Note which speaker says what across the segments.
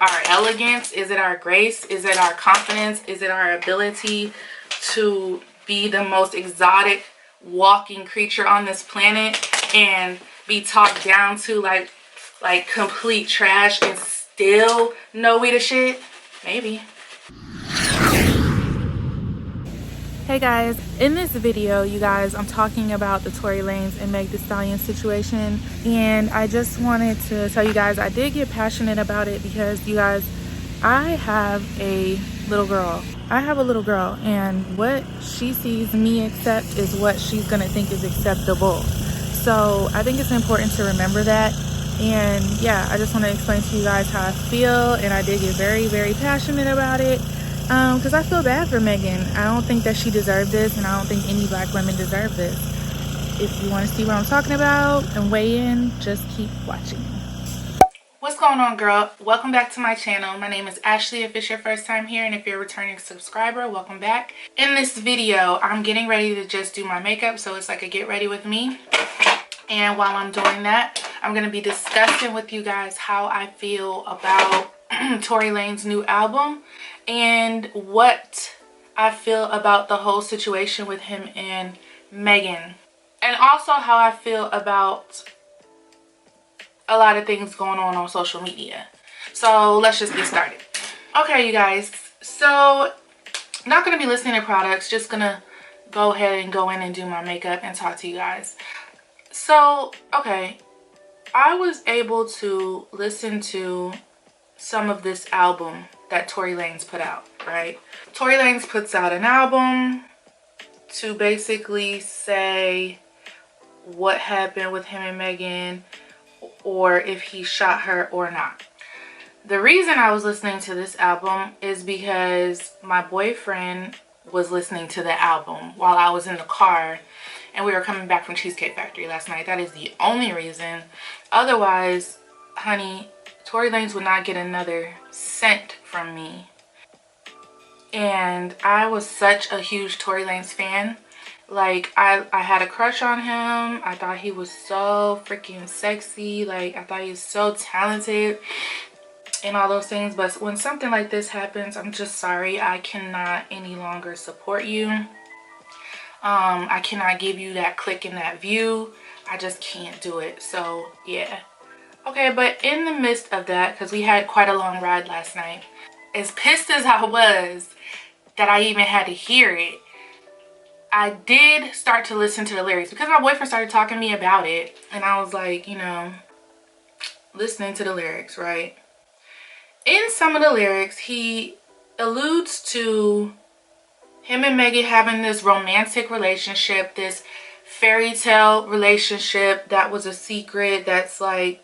Speaker 1: our elegance? Is it our grace? Is it our confidence? Is it our ability to be the most exotic walking creature on this planet and be talked down to like complete trash and still know we the shit? Maybe. Hey guys, in this video, you guys, I'm talking about the Torey Lanez and Meg Thee Stallion situation, and I just wanted to tell you guys I did get passionate about it because, you guys, I have a little girl. And what she sees me accept is what she's gonna think is acceptable. So I think it's important to remember that. And yeah, I just want to explain to you guys how I feel, and I did get very, very passionate about it. Because I feel bad for Megan. I don't think that she deserved this, and I don't think any black women deserve this. If you want to see what I'm talking about and weigh in, just keep watching. What's going on, girl? Welcome back to my channel. My name is Ashley if it's your first time here, and if you're a returning subscriber, welcome back. In this video, I'm getting ready to just do my makeup, so it's like a get ready with me. And while I'm doing that, I'm going to be discussing with you guys how I feel about Torey Lanez's new album and what I feel about the whole situation with him and Megan, and also how I feel about a lot of things going on social media. So let's just get started. Okay, you guys, so I'm not going to be listening to products, just gonna go ahead and go in and do my makeup and talk to you guys. So okay, I was able to listen to some of this album that Torey Lanez put out, right? Torey Lanez puts out an album to basically say what happened with him and Megan, or if he shot her or not. The reason I was listening to this album is because my boyfriend was listening to the album while I was in the car, and we were coming back from Cheesecake Factory last night. That is the only reason. Otherwise, honey, Torey Lanez would not get another cent from me. And I was such a huge Torey Lanez fan. Like, I had a crush on him. I thought he was so freaking sexy. Like, I thought he was so talented and all those things. But when something like this happens, I'm just sorry. I cannot any longer support you. I cannot give you that click and that view. I just can't do it. So, yeah. Okay, but in the midst of that, because we had quite a long ride last night, as pissed as I was that I even had to hear it, I did start to listen to the lyrics because my boyfriend started talking to me about it, and I was like, you know, listening to the lyrics, right? In some of the lyrics, he alludes to him and Megan having this romantic relationship, this fairy tale relationship that was a secret, that's like,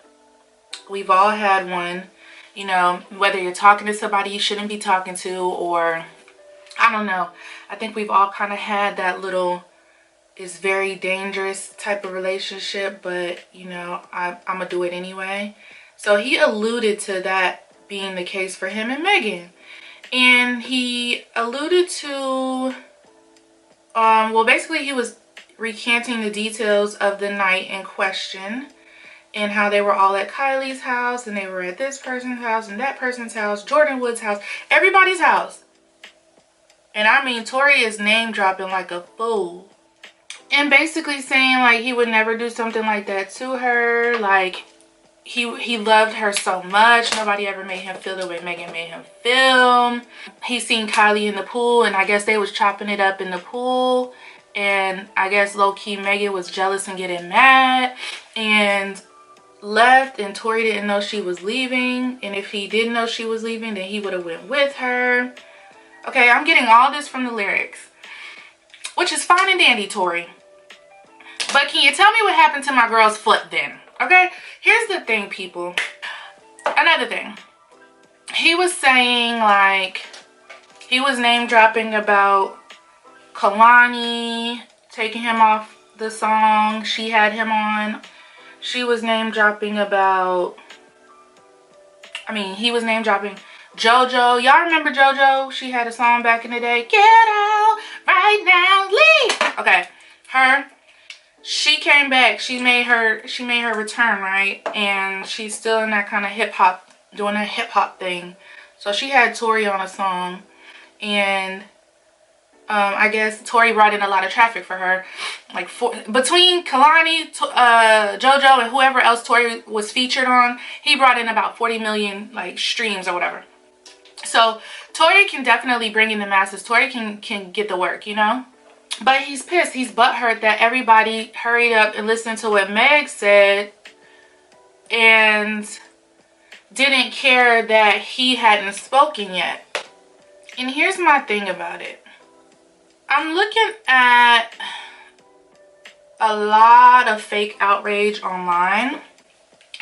Speaker 1: we've all had one, you know, whether you're talking to somebody you shouldn't be talking to, or I don't know. I think we've all kind of had that little, it's very dangerous type of relationship, but you know, I'm gonna do it anyway. So he alluded to that being the case for him and Megan. And he alluded to, well, basically he was recanting the details of the night in question, and how they were all at Kylie's house, and they were at this person's house, and that person's house, Jordan Wood's house, everybody's house. And I mean, Torey is name dropping like a fool. And basically saying like he would never do something like that to her. Like he loved her so much. Nobody ever made him feel the way Megan made him feel. He seen Kylie in the pool, and I guess they was chopping it up in the pool. And I guess low-key Megan was jealous and getting mad. And left, and Torey didn't know she was leaving, and if he didn't know she was leaving, then he would have went with her. Okay, I'm getting all this from the lyrics, which is fine and dandy, Torey, but can you tell me what happened to my girl's foot then? Okay, here's the thing, people. Another thing, he was saying, like, he was name dropping about Kalani taking him off the song she had him on. She was name dropping about, he was name dropping JoJo. Y'all remember JoJo? She had a song back in the day. Get out right now, leave. Okay, her. She came back. She made her return, right? And she's still in that kind of hip hop doing a hip hop thing. So she had Torey on a song, and I guess Torey brought in a lot of traffic for her. Like between Kalani, JoJo, and whoever else Torey was featured on, he brought in about 40 million like streams or whatever. So Torey can definitely bring in the masses. Torey can get the work, you know. But he's pissed. He's butthurt that everybody hurried up and listened to what Meg said and didn't care that he hadn't spoken yet. And here's my thing about it. I'm looking at a lot of fake outrage online.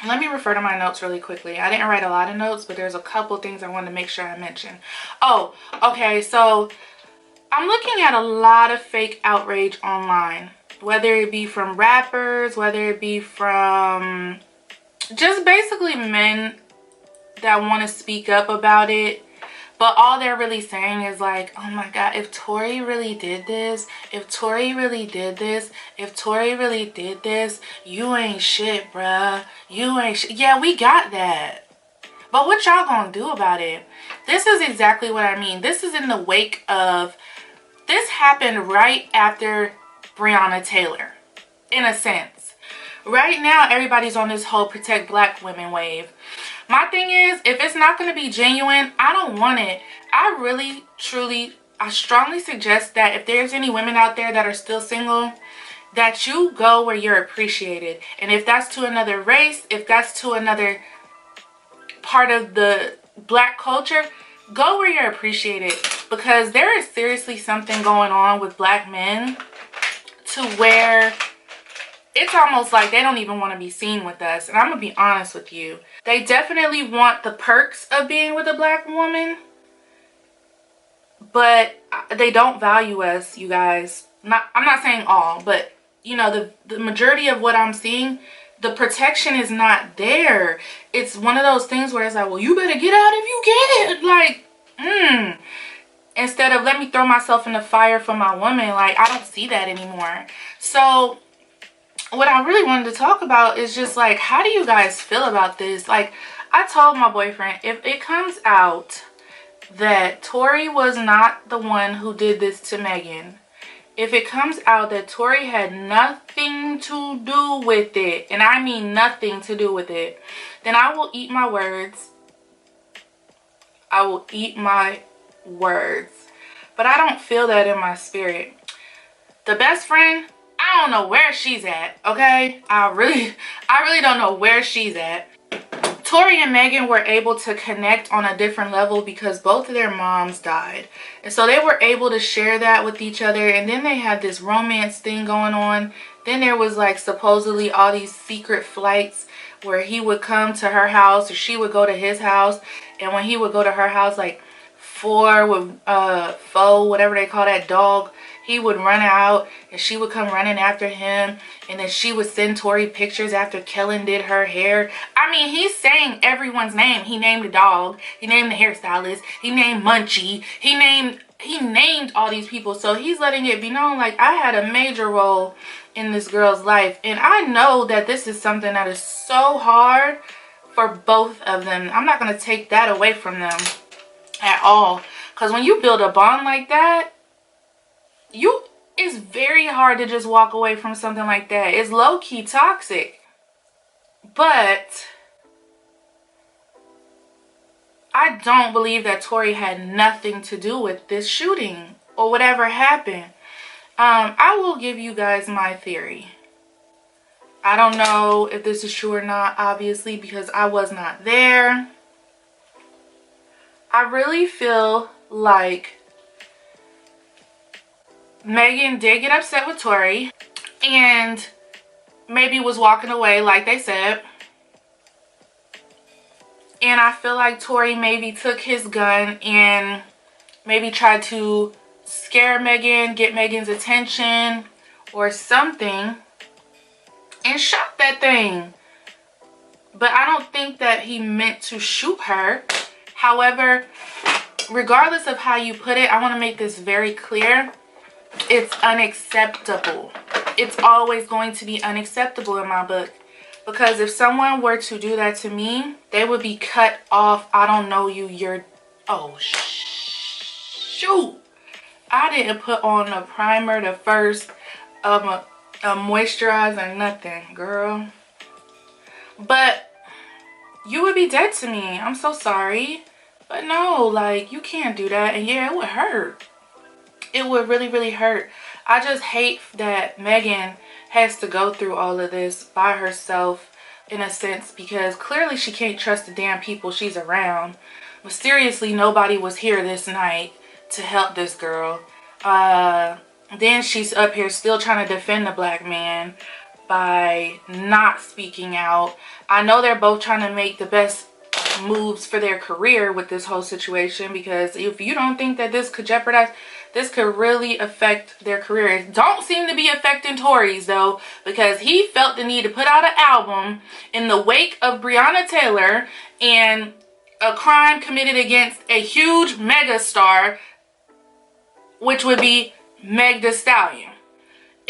Speaker 1: Let me refer to my notes really quickly. I didn't write a lot of notes, but there's a couple things I wanted to make sure I mention. Oh, okay, so I'm looking at a lot of fake outrage online, whether it be from rappers, whether it be from just basically men that want to speak up about it. But all they're really saying is like, oh my God, if Torey really did this, if Torey really did this, if Torey really did this, you ain't shit, bruh. You ain't shit. Yeah, we got that. But what y'all gonna do about it? This is exactly what I mean. This is in the wake of, this happened right after Breonna Taylor, in a sense. Right now, everybody's on this whole protect black women wave. My thing is, if it's not going to be genuine, I don't want it. I really, truly, I strongly suggest that if there's any women out there that are still single, that you go where you're appreciated. And if that's to another race, if that's to another part of the black culture, go where you're appreciated. Because there is seriously something going on with black men to where it's almost like they don't even want to be seen with us. And I'm going to be honest with you. They definitely want the perks of being with a black woman, but they don't value us, you guys. I'm not saying all, but you know, the majority of what I'm seeing, the protection is not there. It's one of those things where it's like, well, you better get out if you can. Like, instead of let me throw myself in the fire for my woman. Like, I don't see that anymore. So what I really wanted to talk about is just like, how do you guys feel about this? Like, I told my boyfriend, if it comes out that Torey was not the one who did this to Megan, if it comes out that Torey had nothing to do with it, and I mean nothing to do with it, then I will eat my words. I will eat my words. But I don't feel that in my spirit. The best friend, I don't know where she's at, okay? I really don't know where she's at. Torey and Megan were able to connect on a different level because both of their moms died. And so they were able to share that with each other. And then they had this romance thing going on. Then there was like supposedly all these secret flights where he would come to her house or she would go to his house. And when he would go to her house, like Foe, whatever they call that dog, he would run out and she would come running after him, and then she would send Torey pictures after Kellen did her hair. I mean, he's saying everyone's name. He named the dog, he named the hairstylist, he named Munchie, he named all these people. So he's letting it be known like, I had a major role in this girl's life, and I know that this is something that is so hard for both of them. I'm not going to take that away from them at all, because when you build a bond like that, it's very hard to just walk away from something like that. It's low-key toxic. But I don't believe that Torey had nothing to do with this shooting or whatever happened. I will give you guys my theory. I don't know if this is true or not, obviously, because I was not there. I really feel like Megan did get upset with Torey and maybe was walking away like they said. And I feel like Torey maybe took his gun and maybe tried to scare Megan, get Megan's attention or something, and shot that thing. But I don't think that he meant to shoot her. However, regardless of how you put it, I want to make this very clear. It's unacceptable. It's always going to be unacceptable in my book. Because if someone were to do that to me, they would be cut off. I don't know you, you're... Oh, shoot. I didn't put on a primer, the first, a moisturizer, nothing, girl. But you would be dead to me. I'm so sorry. But no, like, you can't do that. And yeah, it would hurt. It would really, really hurt. I just hate that Megan has to go through all of this by herself, in a sense, because clearly she can't trust the damn people she's around. Mysteriously, nobody was here this night to help this girl. Then she's up here still trying to defend the black man by not speaking out. I know they're both trying to make the best moves for their career with this whole situation, because if you don't think that this could jeopardize, this could really affect their career. It don't seem to be affecting Torey's though, because he felt the need to put out an album in the wake of Breonna Taylor and a crime committed against a huge mega star, which would be Meg Thee Stallion.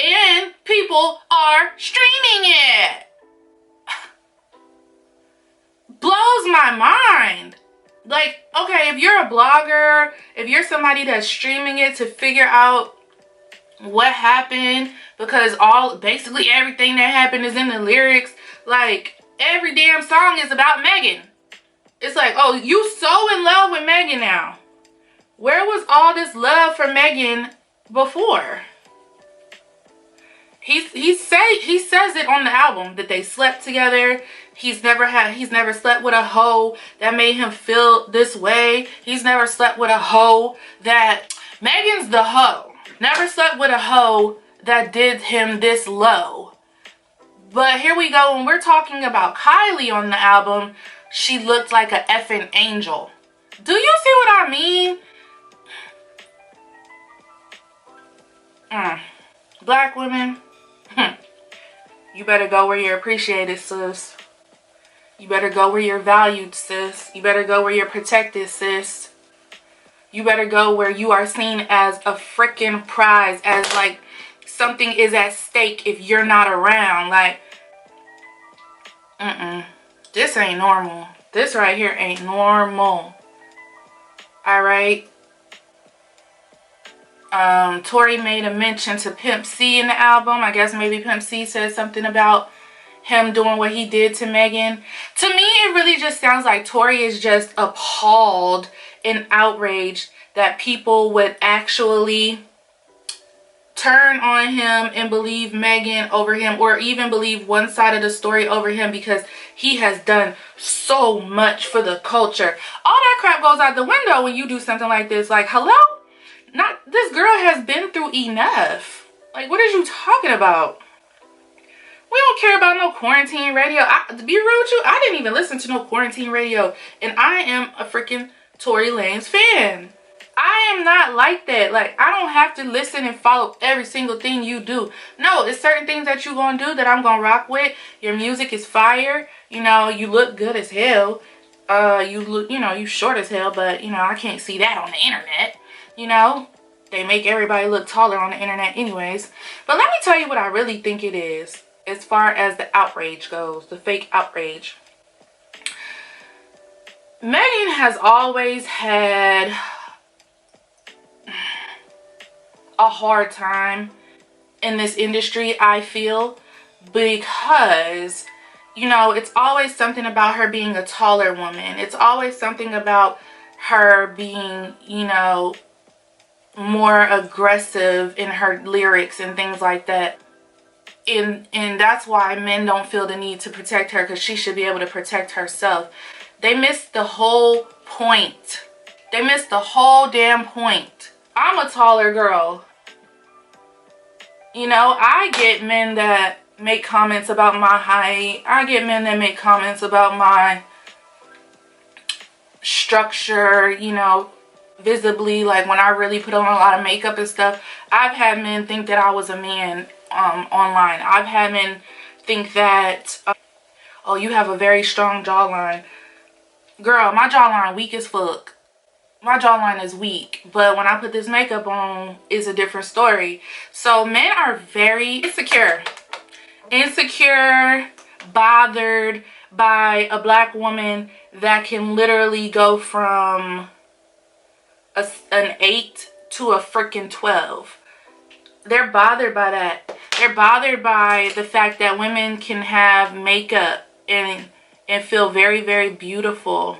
Speaker 1: And people are streaming it. Blows my mind. Like, okay, if you're a blogger, if you're somebody that's streaming it to figure out what happened, because basically everything that happened is in the lyrics, like, every damn song is about Megan. It's like, oh, you so in love with Megan now. Where was all this love for Megan before? He says it on the album that they slept together. He's never slept with a hoe that made him feel this way. He's never slept with a hoe that... Megan's the hoe. Never slept with a hoe that did him this low. But here we go. When we're talking about Kylie on the album, she looked like a effing angel. Do you see what I mean? Black women, you better go where you're appreciated, sis. You better go where you're valued, sis. You better go where you're protected, sis. You better go where you are seen as a freaking prize, as like something is at stake if you're not around. Like, this ain't normal. This right here ain't normal. Alright. Torey made a mention to Pimp C in the album. I guess maybe Pimp C said something about him doing what he did to Megan. To me, it really just sounds like Torey is just appalled and outraged that people would actually turn on him and believe Megan over him, or even believe one side of the story over him, because he has done so much for the culture. All that crap goes out the window when you do something like this. Like, hello? This girl has been through enough. Like, what are you talking about? We don't care about no quarantine radio. To be real with you, I didn't even listen to no quarantine radio. And I am a freaking Torey Lanez fan. I am not like that. Like, I don't have to listen and follow every single thing you do. No, it's certain things that you're going to do that I'm going to rock with. Your music is fire. You know, you look good as hell. You look, you know, you short as hell. But, you know, I can't see that on the internet. You know, they make everybody look taller on the internet anyways. But let me tell you what I really think it is, as far as the outrage goes, the fake outrage. Megan has always had a hard time in this industry, I feel, because, you know, it's always something about her being a taller woman. It's always something about her being, you know, more aggressive in her lyrics and things like that. And that's why men don't feel the need to protect her, because she should be able to protect herself. They missed the whole point. They missed the whole damn point. I'm a taller girl. You know, I get men that make comments about my height. I get men that make comments about my structure, you know, visibly, like when I really put on a lot of makeup and stuff. I've had men think that I was a man online. I've had men think that, oh, you have a very strong jawline. Girl, my jawline weak as fuck. My jawline is weak, but when I put this makeup on, it's a different story. So men are very insecure. bothered by a black woman that can literally go from an 8 to a freaking 12. They're bothered by that. They're bothered by the fact that women can have makeup and feel very, very beautiful.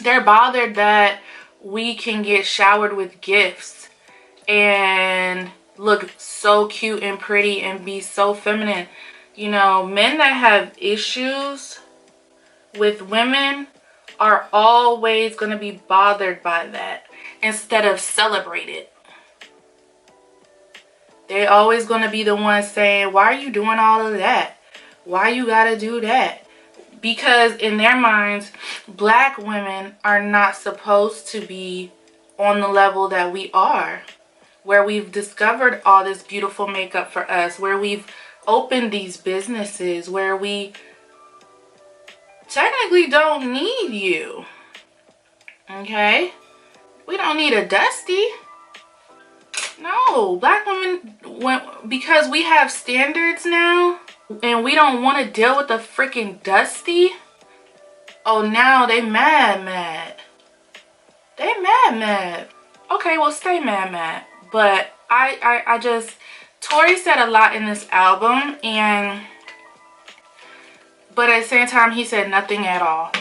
Speaker 1: They're bothered that we can get showered with gifts and look so cute and pretty and be so feminine. You know, men that have issues with women are always going to be bothered by that instead of celebrate it. They're always going to be the ones saying, why are you doing all of that? Why you got to do that? Because in their minds, black women are not supposed to be on the level that we are, where we've discovered all this beautiful makeup for us, where we've opened these businesses, where we technically don't need you. Okay? We don't need a Dusty. No, black women, because we have standards now and we don't want to deal with the freaking Dusty. Oh, now they mad. They mad. Okay, well, stay mad. But I just, Torey said a lot in this album, but at the same time, he said nothing at all.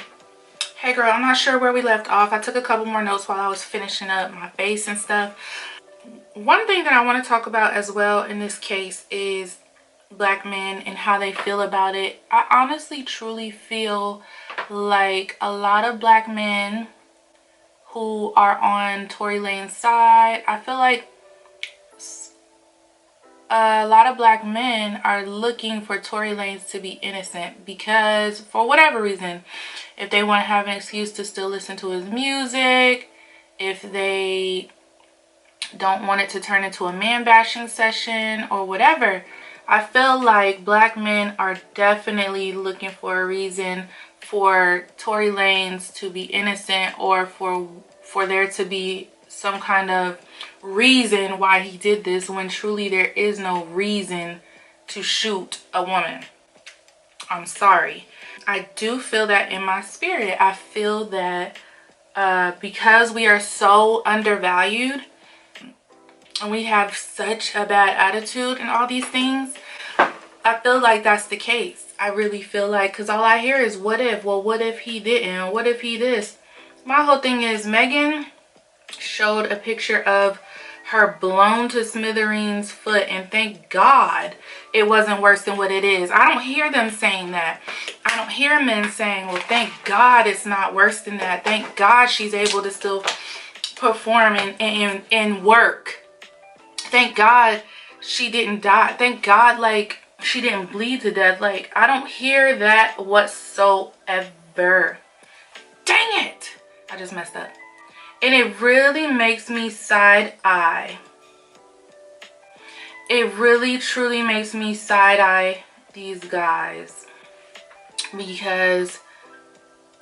Speaker 1: Hey girl, I'm not sure where we left off. I took a couple more notes while I was finishing up my face and stuff. One thing that I want to talk about as well in this case is black men and how they feel about it. I honestly truly feel like a lot of black men who are on Torey Lanez's side, I feel like a lot of black men are looking for Torey Lanez to be innocent because for whatever reason, if they want to have an excuse to still listen to his music, if they don't want it to turn into a man bashing session or whatever, I feel like black men are definitely looking for a reason for Torey Lanez to be innocent, or for there to be some kind of reason why he did this, when truly there is no reason to shoot a woman. I'm sorry. I do feel that in my spirit. I feel that because we are so undervalued and we have such a bad attitude and all these things, I feel like that's the case. I really feel like, because all I hear is what if. Well, what if he didn't? What if he this? My whole thing is Megan showed a picture of her blown to smithereens foot, and thank God it wasn't worse than what it is. I don't hear them saying that. I don't hear men saying, well, thank God it's not worse than that. Thank God she's able to still perform and work. Thank God she didn't die. Thank God, like, she didn't bleed to death. Like, I don't hear that whatsoever. Dang it! I just messed up. And it really makes me side-eye. It really, truly makes me side-eye these guys. Because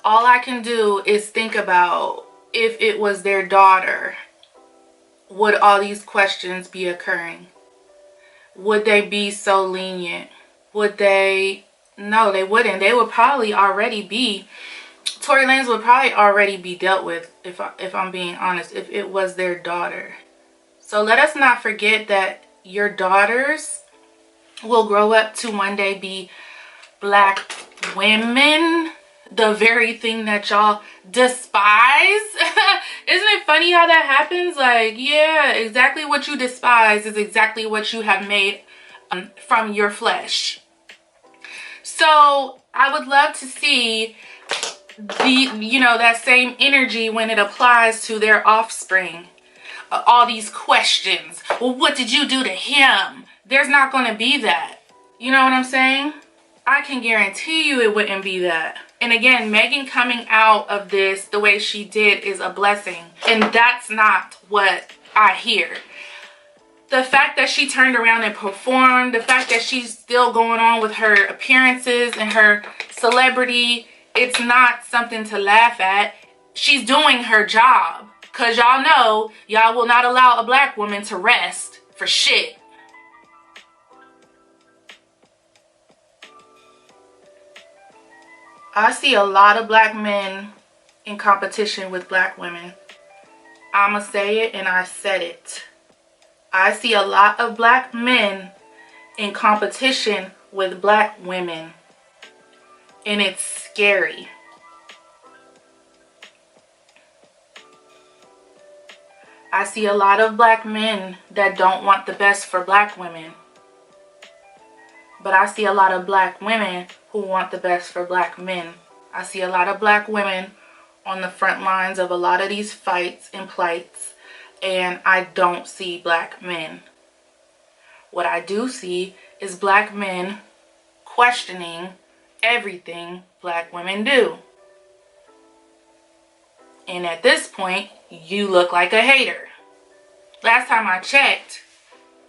Speaker 1: all I can do is think about, if it was their daughter, would all these questions be occurring? Would they be so lenient? Would they? No, they wouldn't. They would probably already be, Torey Lanez would probably already be dealt with, if I'm being honest, if it was their daughter. So let us not forget that your daughters will grow up to one day be black women, the very thing that y'all despise. Isn't it funny how that happens? Like, yeah, exactly what you despise is exactly what you have made from your flesh. So I would love to see that same energy when it applies to their offspring. All these questions. Well, what did you do to him? There's not going to be that. You know what I'm saying? I can guarantee you it wouldn't be that. And again, Megan coming out of this the way she did is a blessing. And that's not what I hear. The fact that she turned around and performed, the fact that she's still going on with her appearances and her celebrity, it's not something to laugh at. She's doing her job. Because y'all know, y'all will not allow a black woman to rest for shit. I see a lot of black men in competition with black women. I'ma say it, and I said it. I see a lot of black men in competition with black women, and it's scary. I see a lot of black men that don't want the best for black women, but I see a lot of black women who want the best for black men. I see a lot of black women on the front lines of a lot of these fights and plights, and I don't see black men. What I do see is black men questioning everything black women do. And at this point, you look like a hater. Last time I checked,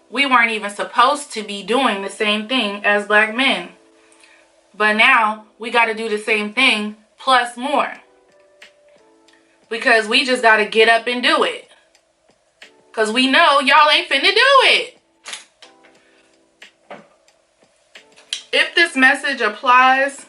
Speaker 1: we weren't even supposed to be doing the same thing as black men. But now we got to do the same thing plus more. Because we just got to get up and do it. Because we know y'all ain't finna do it. If this message applies,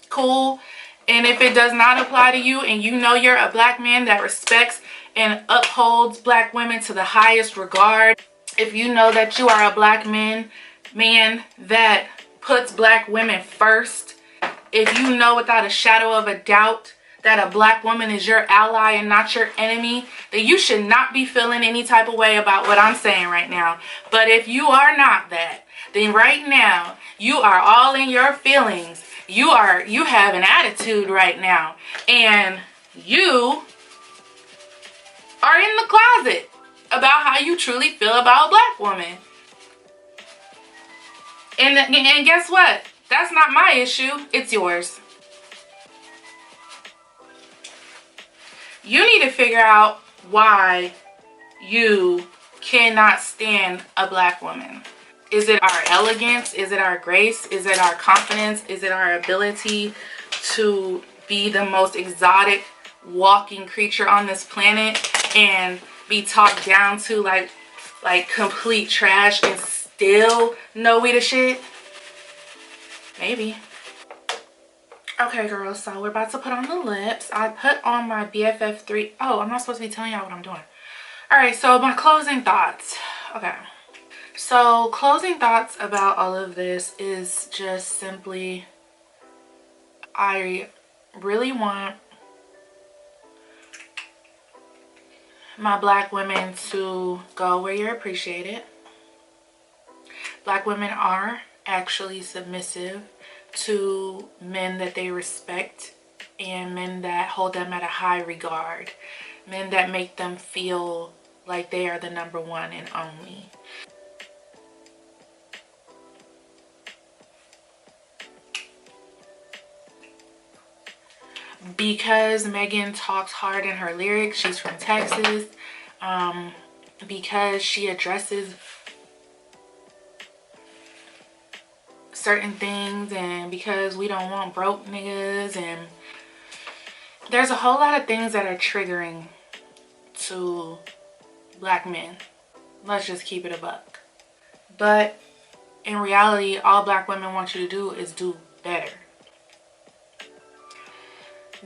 Speaker 1: cool. And if it does not apply to you, and you know you're a black man that respects and upholds black women to the highest regard, if you know that you are a black man that puts black women first, if you know without a shadow of a doubt that a black woman is your ally and not your enemy, then you should not be feeling any type of way about what I'm saying right now. But if you are not that, then right now you are all in your feelings. You have an attitude right now, and you are in the closet about how you truly feel about a black woman. And guess what? That's not my issue. It's yours. You need to figure out why you cannot stand a black woman. Is it our elegance? Is it our grace? Is it our confidence? Is it our ability to be the most exotic walking creature on this planet and be talked down to like complete trash and still know we the shit? Maybe. Okay, girls, so we're about to put on the lips. I put on my BFF3. Oh, I'm not supposed to be telling y'all what I'm doing. All right, so my closing thoughts. Okay. So closing thoughts about all of this is just simply, I really want my black women to go where you're appreciated. Black women are actually submissive to men that they respect and men that hold them at a high regard. Men that make them feel like they are the number one and only. Because Megan talks hard in her lyrics, she's from Texas, because she addresses certain things, and because we don't want broke niggas, and there's a whole lot of things that are triggering to black men. Let's just keep it a buck. But in reality, all black women want you to do is do better.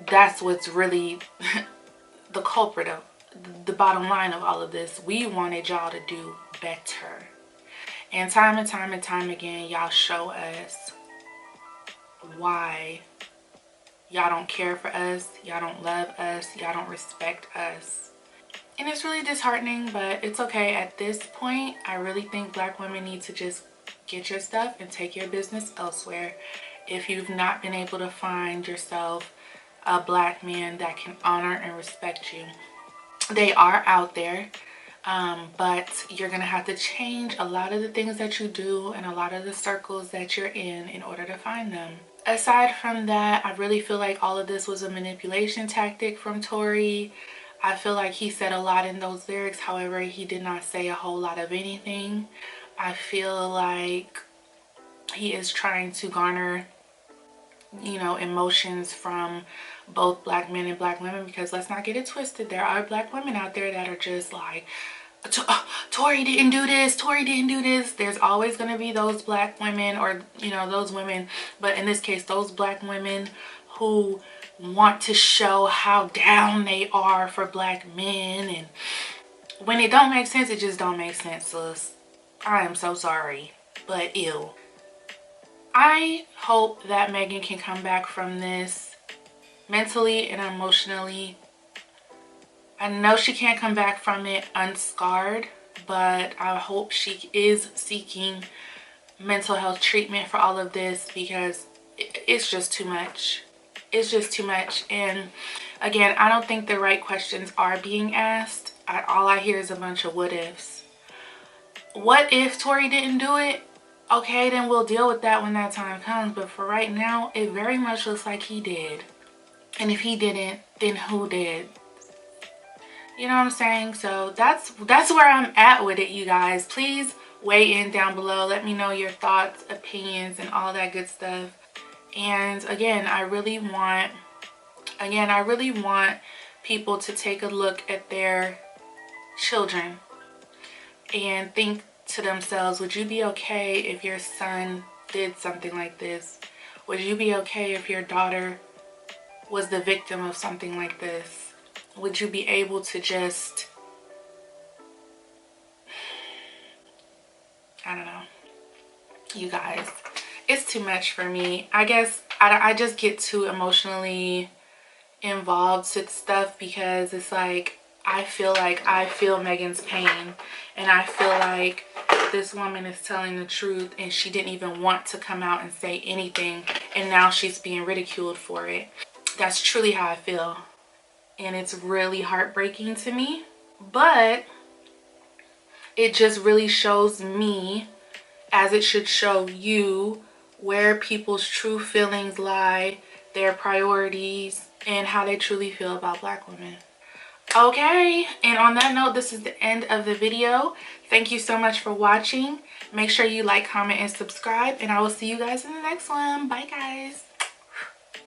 Speaker 1: That's what's really the culprit of the bottom line of all of this. We wanted y'all to do better. And time and time again, y'all show us why y'all don't care for us, y'all don't love us, y'all don't respect us. And it's really disheartening, but it's okay. At this point, I really think black women need to just get your stuff and take your business elsewhere. If you've not been able to find yourself a black man that can honor and respect you, they are out there, but you're gonna have to change a lot of the things that you do and a lot of the circles that you're in order to find them. Aside from that, I really feel like all of this was a manipulation tactic from Torey. I feel like he said a lot in those lyrics, however he did not say a whole lot of anything. I feel like he is trying to garner, you know, emotions from both black men and black women, because let's not get it twisted, there are black women out there that are just like, Torey didn't do this, Torey didn't do this. There's always going to be those black women, or you know, those women, but in this case those black women who want to show how down they are for black men, and when it don't make sense, it just don't make sense, sis. I am so sorry, but ew. I hope that Megan can come back from this mentally and emotionally. I know she can't come back from it unscarred, but I hope she is seeking mental health treatment for all of this, because it's just too much. It's just too much. And again, I don't think the right questions are being asked. All I hear is a bunch of what ifs. What if Torey didn't do it? Okay, then we'll deal with that when that time comes. But for right now, it very much looks like he did. And if he didn't, then who did? You know what I'm saying? So that's where I'm at with it, you guys. Please weigh in down below. Let me know your thoughts, opinions, and all that good stuff. And again, I really want people to take a look at their children and think to themselves, would you be okay if your son did something like this? Would you be okay if your daughter was the victim of something like this? Would you be able to just, I don't know, you guys, it's too much for me. I guess I just get too emotionally involved with stuff, because it's like I feel Megan's pain, and I feel like this woman is telling the truth and she didn't even want to come out and say anything, and now she's being ridiculed for it. That's truly how I feel, and it's really heartbreaking to me. But it just really shows me, as it should show you, where people's true feelings lie, their priorities, and how they truly feel about black women. Okay, and on that note, this is the end of the video. Thank you so much for watching. Make sure you like, comment, and subscribe, and I will see you guys in the next one. Bye, guys.